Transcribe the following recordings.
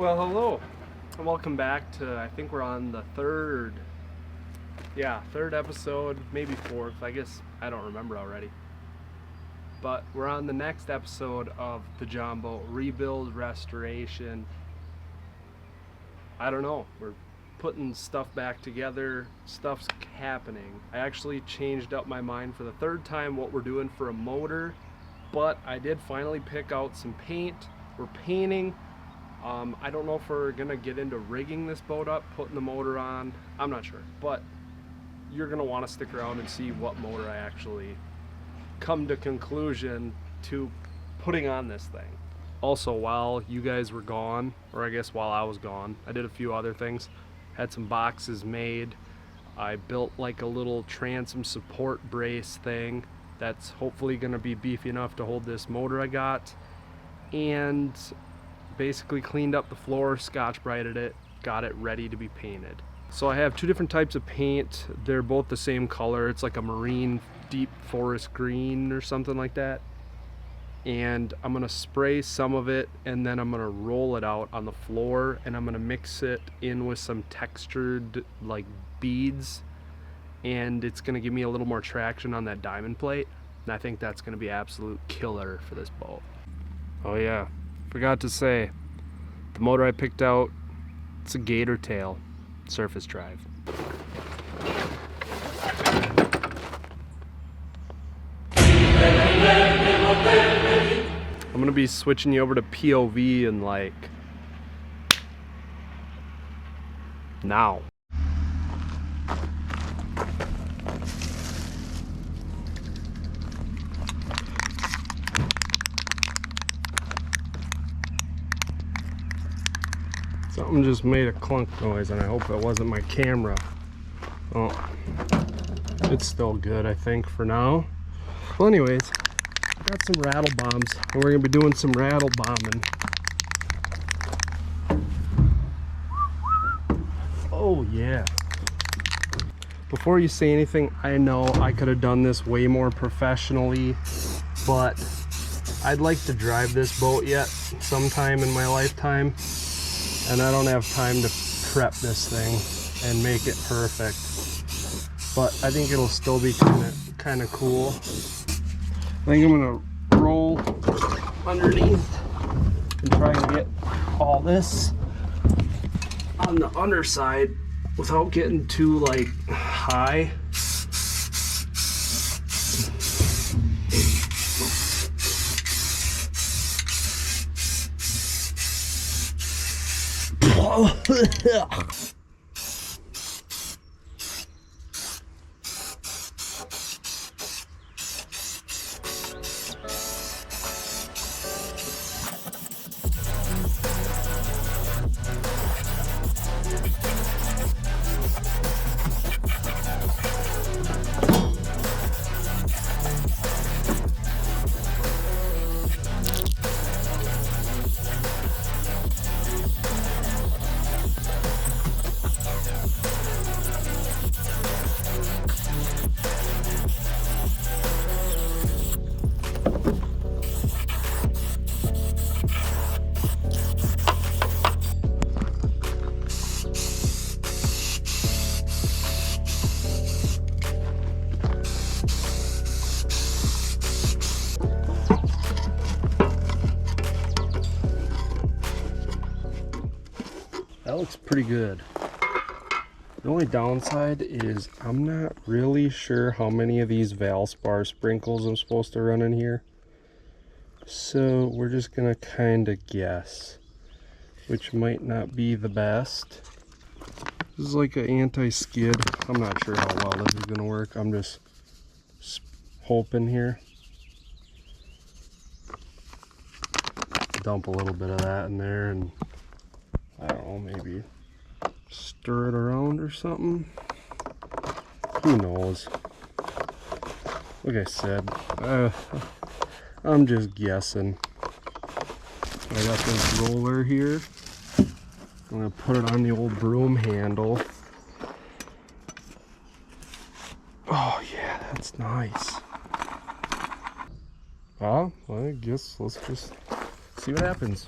Well, hello, and welcome back to, I think we're on the third episode, maybe fourth, I guess, I don't remember already. But we're on the next episode of the John Boat Rebuild, Restoration. I don't know, we're putting stuff back together, stuff's happening. I actually changed up my mind for the third time what we're doing for a motor, but I did finally pick out some paint. We're painting. I don't know if we're gonna get into rigging this boat up, putting the motor on. I'm not sure, but you're gonna want to stick around and see what motor I actually come to conclusion to putting on this thing. Also, while you guys were gone, or I guess while I was gone, I did a few other things. Had some boxes made. I built like a little transom support brace thing that's hopefully gonna be beefy enough to hold this motor I got. And basically cleaned up the floor, Scotch-Brighted it, got it ready to be painted. So I have two different types of paint. They're both the same color. It's like a marine deep forest green or something like that. And I'm gonna spray some of it and then I'm gonna roll it out on the floor and I'm gonna mix it in with some textured like beads, and it's gonna give me a little more traction on that diamond plate. And I think that's gonna be absolute killer for this boat. Oh yeah, forgot to say, the motor I picked out, it's a gator tail surface drive. I'm gonna be switching you over to POV in like now. Something just made a clunk noise and I hope it wasn't my camera. Oh, it's still good I think for now. Well anyways, got some rattle bombs and we're gonna be doing some rattle bombing. Oh yeah. Before you say anything, I know I could have done this way more professionally, but I'd like to drive this boat yet sometime in my lifetime. And I don't have time to prep this thing and make it perfect, but I think it'll still be kind of cool. I think I'm gonna roll underneath and try and get all this on the underside without getting too like high. That looks pretty good. The only downside is I'm not really sure how many of these Valspar sprinkles I'm supposed to run in here. So we're just gonna kind of guess, which might not be the best. This is like an anti-skid. I'm not sure how well this is gonna work. I'm just hoping here. Dump a little bit of that in there and I don't know, maybe stir it around or something. Who knows? Like I said, I'm just guessing. I got this roller here. I'm gonna put it on the old broom handle. Oh yeah, that's nice. Well, I guess let's just see what happens.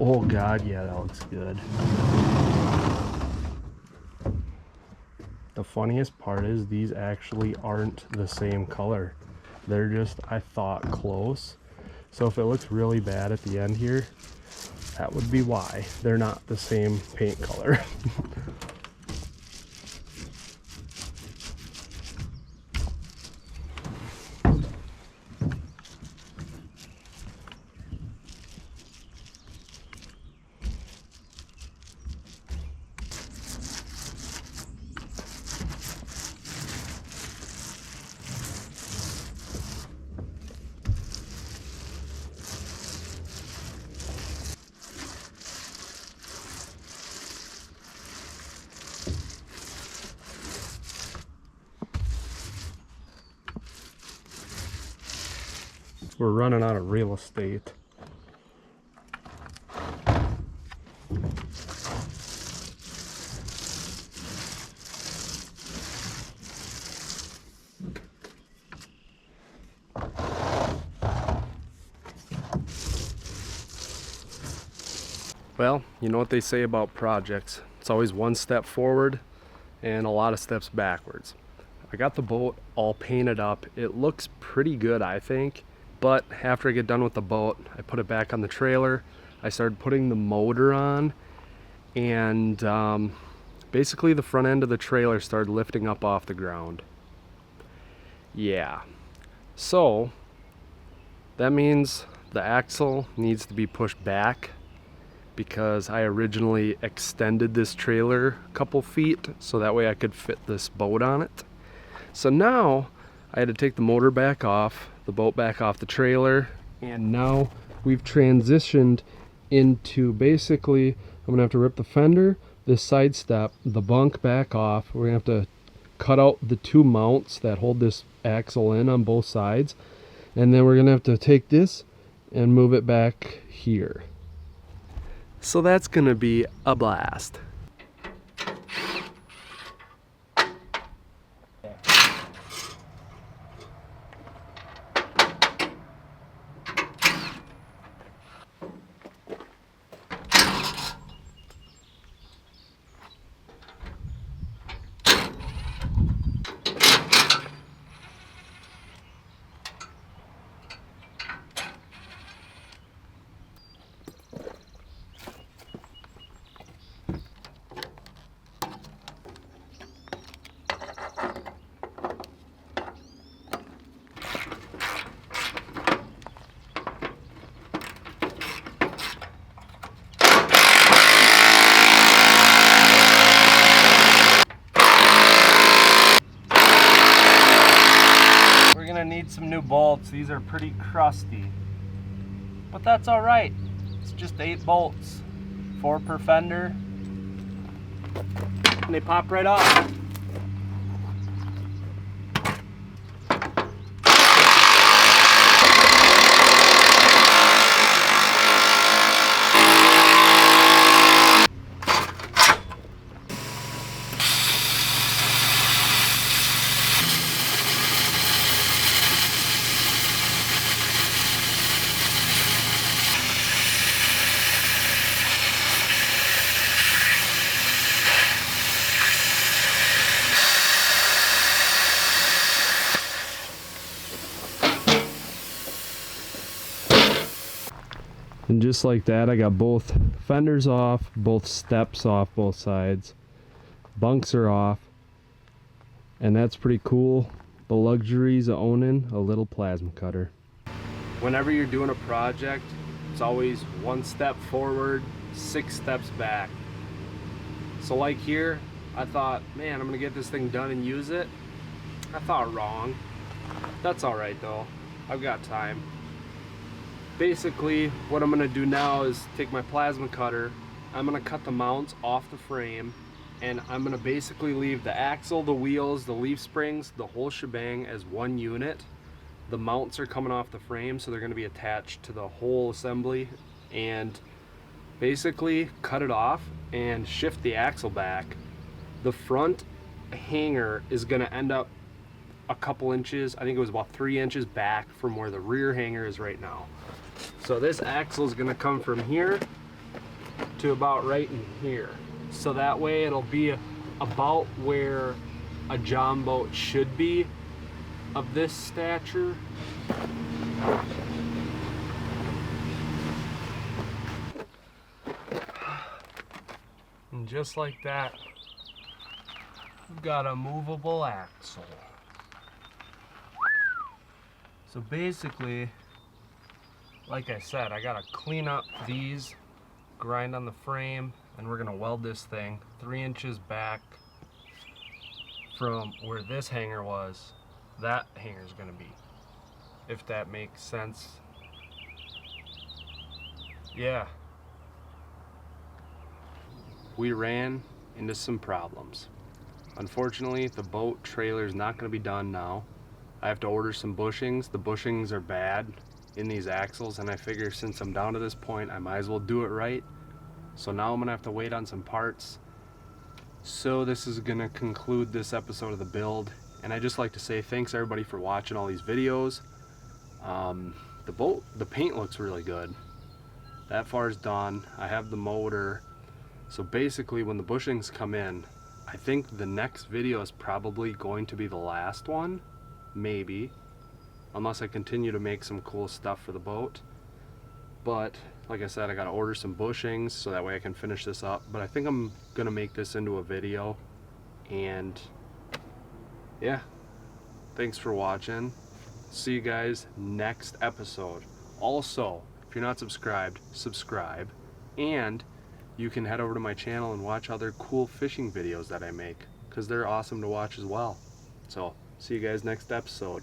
Oh God, yeah, that looks good. The funniest part is these actually aren't the same color. They're just, I thought, close. So if it looks really bad at the end here, that would be why. They're not the same paint color. We're running out of real estate. Well, you know what they say about projects. It's always one step forward and a lot of steps backwards. I got the boat all painted up. It looks pretty good, I think. But after I get done with the boat, I put it back on the trailer. I started putting the motor on, and basically the front end of the trailer started lifting up off the ground. Yeah. So that means the axle needs to be pushed back, because I originally extended this trailer a couple feet so that way I could fit this boat on it. So now I had to take the motor back off, the boat back off the trailer, and now we've transitioned into basically, I'm gonna have to rip the fender, this side step, the bunk back off. We're gonna have to cut out the two mounts that hold this axle in on both sides, and then we're gonna have to take this and move it back here. So that's gonna be a blast. Need some new bolts. These are pretty crusty, but that's all right. It's just 8 bolts, 4 per fender, and they pop right off. And just like that, I got both fenders off, both steps off both sides. Bunks are off. And that's pretty cool. The luxuries of owning a little plasma cutter. Whenever you're doing a project, it's always one step forward, 6 steps back. So like here, I thought, man, I'm gonna get this thing done and use it. I thought wrong. That's all right though. I've got time. Basically, what I'm gonna do now is take my plasma cutter, I'm gonna cut the mounts off the frame, and I'm gonna basically leave the axle, the wheels, the leaf springs, the whole shebang as one unit. The mounts are coming off the frame, so they're gonna be attached to the whole assembly, and basically cut it off and shift the axle back. The front hanger is gonna end up a couple inches, I think it was about 3 inches back from where the rear hanger is right now. So this axle is gonna come from here to about right in here. So that way it'll be about where a john boat should be of this stature. And just like that, we've got a movable axle. So basically, like I said, I gotta clean up these, grind on the frame, and we're gonna weld this thing 3 inches back from where this hanger was. That hanger's gonna be, if that makes sense. Yeah. We ran into some problems. Unfortunately, the boat trailer's not gonna be done now. I have to order some bushings. The bushings are bad in these axles, and I figure since I'm down to this point, I might as well do it right. So now I'm gonna have to wait on some parts. So this is gonna conclude this episode of the build, and I just like to say thanks everybody for watching all these videos. The paint looks really good. That far is done. I have the motor. So basically when the bushings come in, I think the next video is probably going to be the last one, maybe, unless I continue to make some cool stuff for the boat. But like I said, I gotta order some bushings so that way I can finish this up. But I think I'm gonna make this into a video. And yeah, thanks for watching. See you guys next episode. Also, if you're not subscribed, subscribe. And you can head over to my channel and watch other cool fishing videos that I make, because they're awesome to watch as well. So see you guys next episode.